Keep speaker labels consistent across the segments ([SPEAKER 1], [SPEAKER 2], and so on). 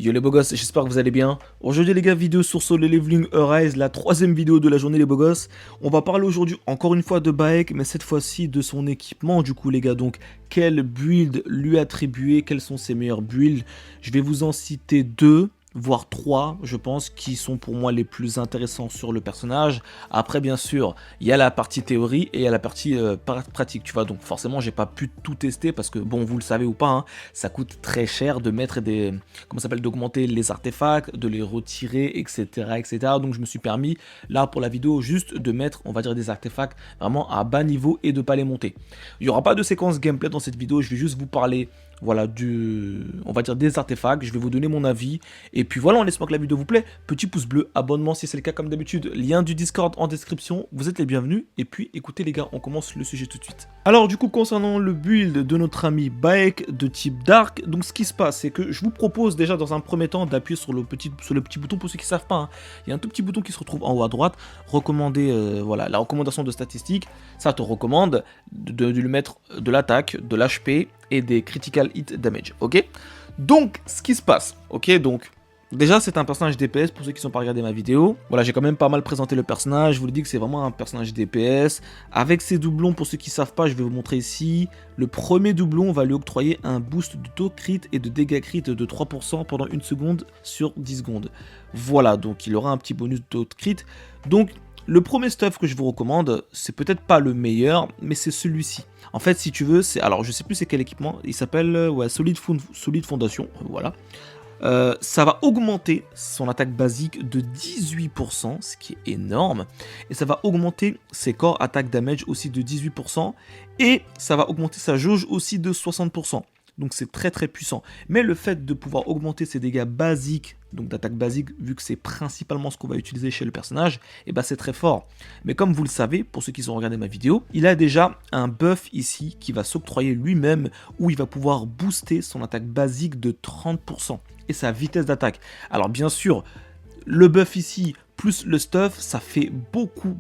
[SPEAKER 1] Yo les beaux gosses, j'espère que vous allez bien. Aujourd'hui les gars, vidéo sur Solo Leveling Arise, la troisième vidéo de la journée les beaux gosses. On va parler aujourd'hui encore une fois de Baek, mais cette fois-ci de son équipement du coup les gars. Donc quel build lui attribuer, quels sont ses meilleurs builds. Je vais vous en citer deux, voire trois je pense, qui sont pour moi les plus intéressants sur le personnage. Après bien sûr, il y a la partie théorie et il y a la partie pratique, tu vois. Donc forcément j'ai pas pu tout tester parce que bon, vous le savez ou pas, hein, ça coûte très cher de mettre des, comment ça s'appelle, d'augmenter les artefacts, de les retirer, etc., etc. Donc je me suis permis là pour la vidéo juste de mettre, on va dire, des artefacts vraiment à bas niveau et de pas les monter. Il n'y aura pas de séquence gameplay dans cette vidéo, je vais juste vous parler, voilà, on va dire des artefacts, je vais vous donner mon avis, et puis voilà, on espère que la vidéo vous plaît, petit pouce bleu, abonnement si c'est le cas comme d'habitude, lien du Discord en description, vous êtes les bienvenus, et puis écoutez les gars, on commence le sujet tout de suite. Alors du coup, concernant le build de notre ami Baek de type Dark, donc ce qui se passe, c'est que je vous propose déjà dans un premier temps d'appuyer sur le petit bouton, pour ceux qui ne savent pas, hein. Il y a un tout petit bouton qui se retrouve en haut à droite, recommander, voilà, la recommandation de statistiques, ça te recommande de lui mettre de l'attaque, de l'HP, et des critical hit damage, ok. Donc, ce qui se passe, ok, donc, déjà, c'est un personnage DPS, pour ceux qui n'ont pas regardé ma vidéo. Voilà, j'ai quand même pas mal présenté le personnage, je vous le dis que c'est vraiment un personnage DPS. Avec ses doublons, pour ceux qui ne savent pas, je vais vous montrer ici. Le premier doublon va lui octroyer un boost de taux crit et de dégâts crit de 3% pendant 1 seconde sur 10 secondes. Voilà, donc il aura un petit bonus de taux de crit. Donc, le premier stuff que je vous recommande, c'est peut-être pas le meilleur, mais c'est celui-ci. En fait, si tu veux, c'est, alors je sais plus c'est quel équipement, il s'appelle ouais, Solid Foundation, voilà. Ça va augmenter son attaque basique de 18%, ce qui est énorme. Et ça va augmenter ses corps attaque damage aussi de 18%. Et ça va augmenter sa jauge aussi de 60%. Donc c'est très très puissant. Mais le fait de pouvoir augmenter ses dégâts basiques, donc d'attaque basique, vu que c'est principalement ce qu'on va utiliser chez le personnage, et bah c'est très fort. Mais comme vous le savez, pour ceux qui ont regardé ma vidéo, il a déjà un buff ici qui va s'octroyer lui-même, où il va pouvoir booster son attaque basique de 30% et sa vitesse d'attaque. Alors bien sûr, le buff ici, plus le stuff, ça fait beaucoup.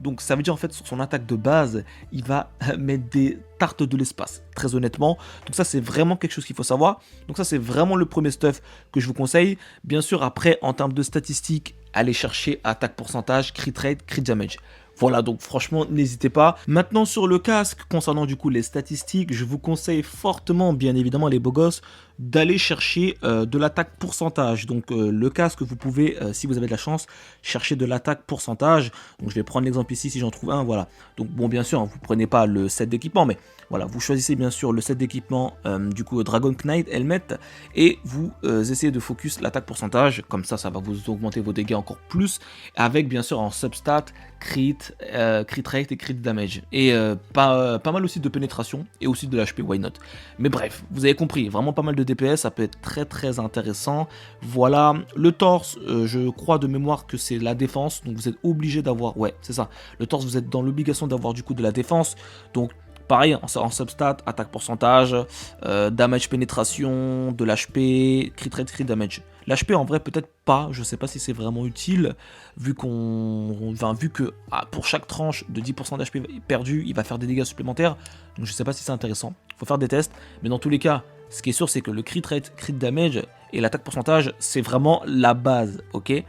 [SPEAKER 1] Donc ça veut dire en fait sur son attaque de base, il va mettre des tartes de l'espace, très honnêtement. Donc ça c'est vraiment quelque chose qu'il faut savoir. Donc ça c'est vraiment le premier stuff que je vous conseille. Bien sûr après en termes de statistiques, allez chercher attaque pourcentage, crit rate, crit damage. Voilà, donc franchement, n'hésitez pas. Maintenant, sur le casque, concernant du coup les statistiques, je vous conseille fortement, bien évidemment, les beaux gosses, d'aller chercher de l'attaque pourcentage. Donc, le casque, vous pouvez, si vous avez de la chance, chercher de l'attaque pourcentage. Donc, je vais prendre l'exemple ici si j'en trouve un, voilà. Donc, bon, bien sûr, hein, vous ne prenez pas le set d'équipement, mais voilà, vous choisissez bien sûr le set d'équipement, du coup, Dragon Knight Helmet, et vous essayez de focus l'attaque pourcentage. Comme ça va vous augmenter vos dégâts encore plus, avec bien sûr en substat, crit rate et crit damage. Et pas mal aussi de pénétration et aussi de l'HP, why not. Mais bref, vous avez compris, vraiment pas mal de DPS, ça peut être très intéressant. Voilà, le torse, je crois de mémoire que c'est la défense, donc vous êtes obligé d'avoir, ouais, c'est ça. Le torse, vous êtes dans l'obligation d'avoir du coup de la défense, donc pareil, en substat, attaque pourcentage, damage pénétration, de l'HP, crit rate, crit damage. L'HP en vrai peut-être pas, je sais pas si c'est vraiment utile, vu que pour chaque tranche de 10% d'HP perdu, il va faire des dégâts supplémentaires, donc je sais pas si c'est intéressant, faut faire des tests, mais dans tous les cas, ce qui est sûr c'est que le crit rate, crit damage et l'attaque pourcentage, c'est vraiment la base, ok.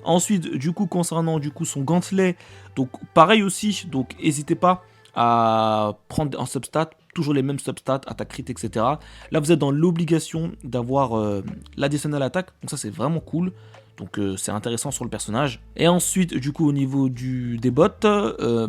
[SPEAKER 1] Ensuite, du coup, concernant du coup son gantelet, donc pareil aussi, donc n'hésitez pas à prendre en substat, toujours les mêmes substats, attaque crit, etc. Là, vous êtes dans l'obligation d'avoir l'additionnel attaque, donc ça, c'est vraiment cool. Donc, c'est intéressant sur le personnage. Et ensuite, du coup, au niveau des bots,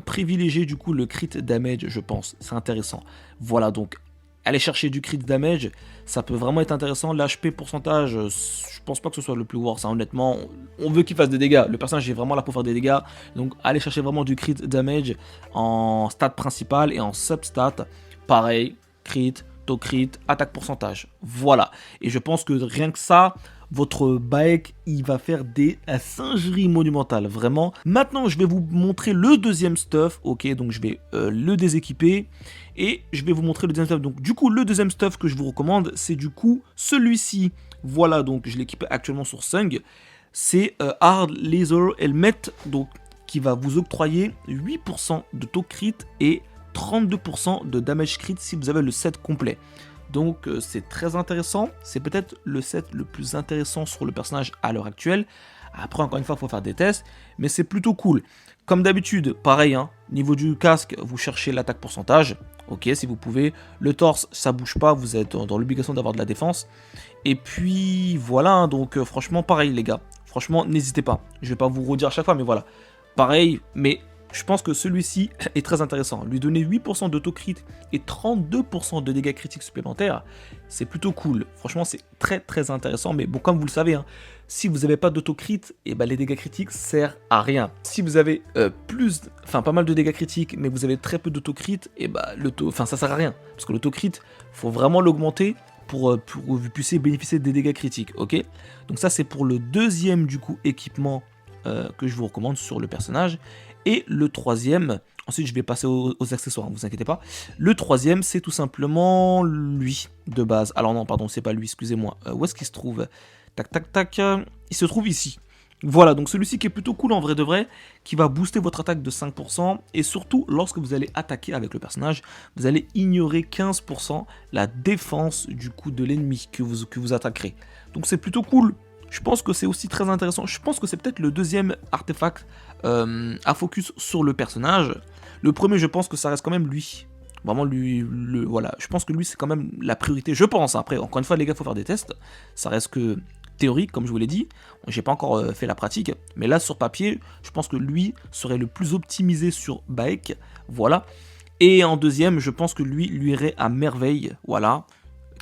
[SPEAKER 1] privilégiez du coup le crit damage, je pense. C'est intéressant. Voilà, donc, allez chercher du crit damage, ça peut vraiment être intéressant. L'HP pourcentage, je pense pas que ce soit le plus worst, hein, honnêtement. On veut qu'il fasse des dégâts. Le personnage est vraiment là pour faire des dégâts. Donc allez chercher vraiment du crit damage en stat principal et en substat. Pareil, crit, taux crit, attaque pourcentage. Voilà. Et je pense que rien que ça, votre Baek, il va faire des singeries monumentales, vraiment. Maintenant, je vais vous montrer le deuxième stuff, ok, donc je vais le déséquiper, et je vais vous montrer le deuxième stuff. Donc du coup, le deuxième stuff que je vous recommande, c'est du coup celui-ci. Voilà, donc je l'équipe actuellement sur Sung. C'est Hard Laser Helmet, donc qui va vous octroyer 8% de taux crit et 32% de damage crit si vous avez le set complet. Donc c'est très intéressant, c'est peut-être le set le plus intéressant sur le personnage à l'heure actuelle. Après encore une fois il faut faire des tests, mais c'est plutôt cool. Comme d'habitude, pareil, hein, niveau du casque, vous cherchez l'attaque pourcentage, ok si vous pouvez. Le torse ça bouge pas, vous êtes dans l'obligation d'avoir de la défense. Et puis voilà, hein, donc franchement pareil les gars, franchement n'hésitez pas. Je vais pas vous redire à chaque fois, mais voilà. Pareil, mais je pense que celui-ci est très intéressant. Lui donner 8% d'autocrit et 32% de dégâts critiques supplémentaires, c'est plutôt cool. Franchement, c'est très très intéressant. Mais bon, comme vous le savez, hein, si vous n'avez pas d'autocrit, et ben les dégâts critiques servent à rien. Si vous avez pas mal de dégâts critiques, mais vous avez très peu d'autocrit, et ben ça sert à rien. Parce que l'autocrit, faut vraiment l'augmenter pour que vous puissiez bénéficier des dégâts critiques. Ok. Donc ça, c'est pour le deuxième du coup équipement que je vous recommande sur le personnage. Et le troisième, ensuite je vais passer aux accessoires, ne vous inquiétez pas. Le troisième, c'est tout simplement lui, de base. Alors non, pardon, c'est pas lui, excusez-moi. Où est-ce qu'il se trouve? Tac, tac, tac. Il se trouve ici. Voilà, donc celui-ci qui est plutôt cool en vrai de vrai, qui va booster votre attaque de 5%. Et surtout, lorsque vous allez attaquer avec le personnage, vous allez ignorer 15% la défense du coup de l'ennemi que vous attaquerez. Donc c'est plutôt cool. Je pense que c'est aussi très intéressant. Je pense que c'est peut-être le deuxième artefact à focus sur le personnage. Le premier, je pense que ça reste quand même lui. Vraiment, voilà. Je pense que lui, c'est quand même la priorité. Je pense. Après, encore une fois, les gars, il faut faire des tests. Ça reste que théorique, comme je vous l'ai dit. J'ai pas encore fait la pratique. Mais là, sur papier, je pense que lui serait le plus optimisé sur Baek. Voilà. Et en deuxième, je pense que lui irait à merveille. Voilà.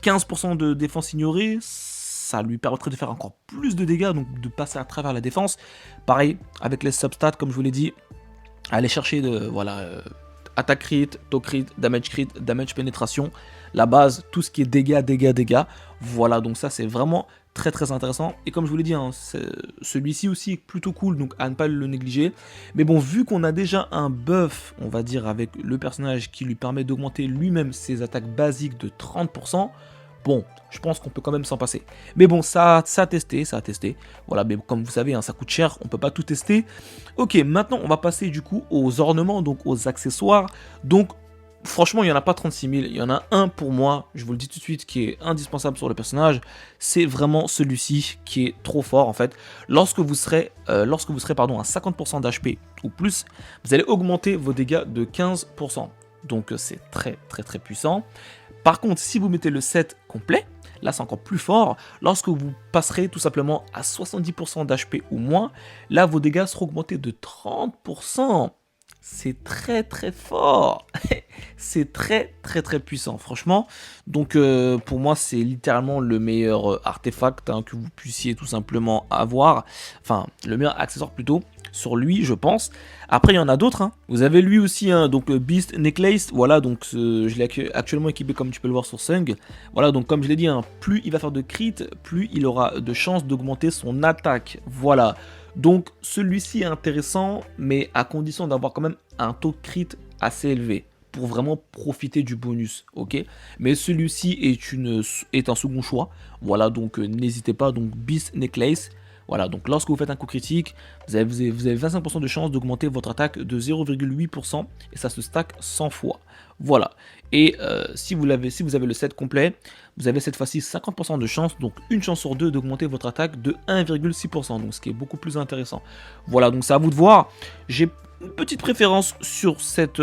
[SPEAKER 1] 15% de défense ignorée. Ça lui permettrait de faire encore plus de dégâts, donc de passer à travers la défense. Pareil, avec les substats, comme je vous l'ai dit, aller chercher attaque crit, to crit, damage pénétration, la base, tout ce qui est dégâts. Voilà, donc ça c'est vraiment très très intéressant. Et comme je vous l'ai dit, hein, celui-ci aussi est plutôt cool, donc à ne pas le négliger. Mais bon, vu qu'on a déjà un buff, on va dire, avec le personnage qui lui permet d'augmenter lui-même ses attaques basiques de 30%, bon, je pense qu'on peut quand même s'en passer. Mais bon, ça a testé. Voilà, mais comme vous savez, hein, ça coûte cher, on peut pas tout tester. Ok, maintenant, on va passer du coup aux ornements, donc aux accessoires. Donc, franchement, il n'y en a pas 36 000. Il y en a un pour moi, je vous le dis tout de suite, qui est indispensable sur le personnage. C'est vraiment celui-ci qui est trop fort, en fait. Lorsque vous serez à 50% d'HP ou plus, vous allez augmenter vos dégâts de 15%. Donc, c'est très, très, très puissant. Par contre, si vous mettez le set complet, là c'est encore plus fort. Lorsque vous passerez tout simplement à 70% d'HP ou moins, là vos dégâts seront augmentés de 30%. C'est très très fort. C'est très très très puissant, franchement. Donc pour moi, c'est littéralement le meilleur artefact que vous puissiez tout simplement avoir. Enfin, le meilleur accessoire plutôt. Sur lui, je pense. Après, il y en a d'autres. Hein. Vous avez lui aussi, hein, donc Beast Necklace. Voilà, donc je l'ai actuellement équipé comme tu peux le voir sur Sung. Voilà, donc comme je l'ai dit, hein, plus il va faire de crit, plus il aura de chances d'augmenter son attaque. Voilà. Donc celui-ci est intéressant, mais à condition d'avoir quand même un taux de crit assez élevé pour vraiment profiter du bonus, ok. Mais celui-ci est un second choix. Voilà, donc n'hésitez pas. Donc Beast Necklace. Voilà, donc lorsque vous faites un coup critique, vous avez 25% de chance d'augmenter votre attaque de 0,8% et ça se stack 100 fois. Voilà, et si vous avez le set complet, vous avez cette fois-ci 50% de chance, donc une chance sur deux d'augmenter votre attaque de 1,6%, donc ce qui est beaucoup plus intéressant. Voilà, donc c'est à vous de voir. J'ai une petite préférence sur cet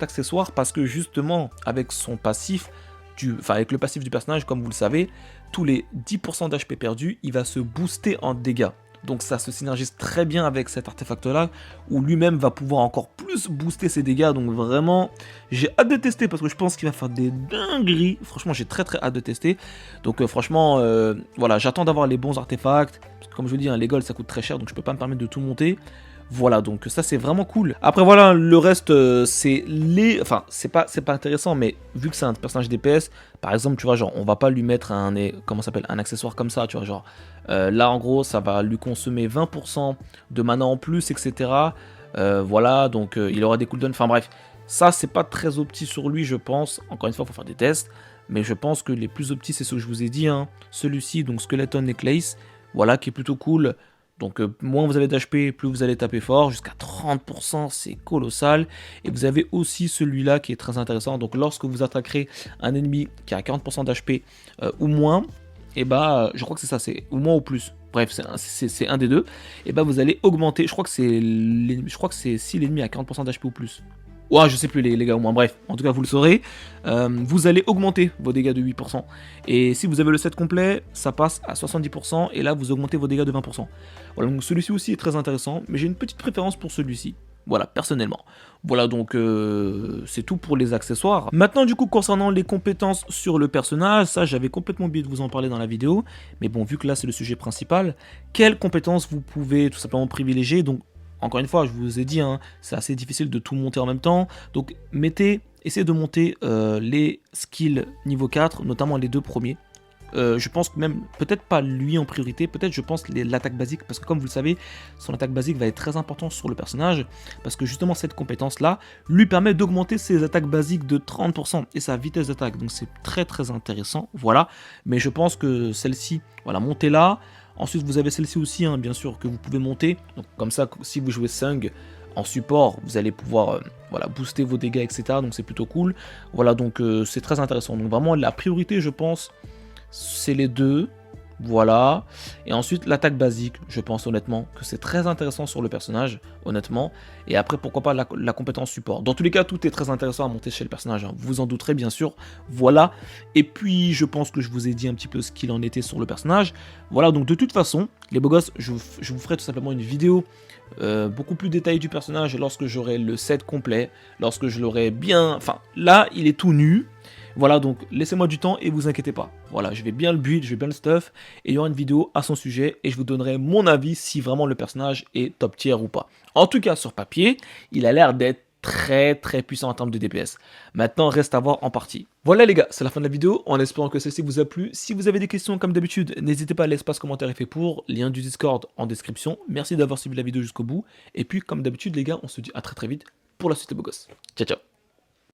[SPEAKER 1] accessoire parce que justement, avec son passif, avec le passif du personnage, comme vous le savez, tous les 10% d'HP perdus, il va se booster en dégâts. Donc ça se synergise très bien avec cet artefact là, où lui-même va pouvoir encore plus booster ses dégâts. Donc vraiment, j'ai hâte de tester parce que je pense qu'il va faire des dingueries. Franchement, j'ai très très hâte de tester. Donc franchement, voilà, j'attends d'avoir les bons artefacts. Parce que comme je vous dis, hein, les golds ça coûte très cher, donc je peux pas me permettre de tout monter. Voilà, donc ça c'est vraiment cool. Après voilà, le reste c'est c'est pas intéressant, mais vu que c'est un personnage DPS, par exemple, tu vois, genre on va pas lui mettre un accessoire comme ça, tu vois, genre là en gros ça va lui consommer 20% de mana en plus, etc. Voilà, donc il aura des cooldowns, enfin bref, ça c'est pas très opti sur lui, je pense. Encore une fois, il faut faire des tests, mais je pense que les plus optis c'est ce que je vous ai dit, hein. Celui-ci, donc Skeleton Necklace, voilà, qui est plutôt cool. Donc moins vous avez d'HP, plus vous allez taper fort, jusqu'à 30%, c'est colossal. Et vous avez aussi celui-là qui est très intéressant. Donc lorsque vous attaquerez un ennemi qui a 40% d'HP ou moins, et bah je crois que c'est ça, c'est ou moins ou plus. Bref, c'est un des deux. Et bah vous allez augmenter, je crois que c'est si l'ennemi a 40% d'HP ou plus. Ouais, je sais plus les gars, au moins, bref, en tout cas vous le saurez, vous allez augmenter vos dégâts de 8%, et si vous avez le set complet, ça passe à 70%, et là vous augmentez vos dégâts de 20%. Voilà, donc celui-ci aussi est très intéressant, mais j'ai une petite préférence pour celui-ci, voilà, personnellement. Voilà, donc c'est tout pour les accessoires. Maintenant du coup, concernant les compétences sur le personnage, ça j'avais complètement oublié de vous en parler dans la vidéo, mais bon, vu que là c'est le sujet principal, quelles compétences vous pouvez tout simplement privilégier, donc encore une fois, je vous ai dit, hein, c'est assez difficile de tout monter en même temps. Donc essayez de monter les skills niveau 4, notamment les deux premiers. Je pense que même, peut-être pas lui en priorité, peut-être je pense l'attaque basique, parce que comme vous le savez, son attaque basique va être très importante sur le personnage, parce que justement cette compétence-là lui permet d'augmenter ses attaques basiques de 30% et sa vitesse d'attaque, donc c'est très très intéressant, voilà. Mais je pense que celle-ci, voilà, montez-la. Ensuite, vous avez celle-ci aussi, hein, bien sûr, que vous pouvez monter. Donc, comme ça, si vous jouez Sung en support, vous allez pouvoir voilà, booster vos dégâts, etc. Donc, c'est plutôt cool. Voilà, donc c'est très intéressant. Donc, vraiment, la priorité, je pense, c'est les deux. Voilà. Et ensuite, l'attaque basique, je pense honnêtement que c'est très intéressant sur le personnage, honnêtement. Et après, pourquoi pas la compétence support. Dans tous les cas, tout est très intéressant à monter chez le personnage, hein. Vous vous en douterez, bien sûr. Voilà. Et puis, je pense que je vous ai dit un petit peu ce qu'il en était sur le personnage. Voilà, donc de toute façon, les beaux gosses, je vous ferai tout simplement une vidéo beaucoup plus détaillée du personnage lorsque j'aurai le set complet, lorsque je l'aurai bien... Enfin, là, il est tout nu. Voilà, donc laissez-moi du temps et vous inquiétez pas. Voilà, je vais bien le build, je vais bien le stuff, et il y aura une vidéo à son sujet, et je vous donnerai mon avis si vraiment le personnage est top tier ou pas. En tout cas, sur papier, il a l'air d'être très très puissant en termes de DPS. Maintenant, reste à voir en partie. Voilà les gars, c'est la fin de la vidéo, en espérant que celle-ci vous a plu. Si vous avez des questions comme d'habitude, n'hésitez pas, l'espace commentaire est fait pour, lien du Discord en description. Merci d'avoir suivi la vidéo jusqu'au bout, et puis comme d'habitude les gars, on se dit à très très vite pour la suite des beaux gosses. Ciao ciao.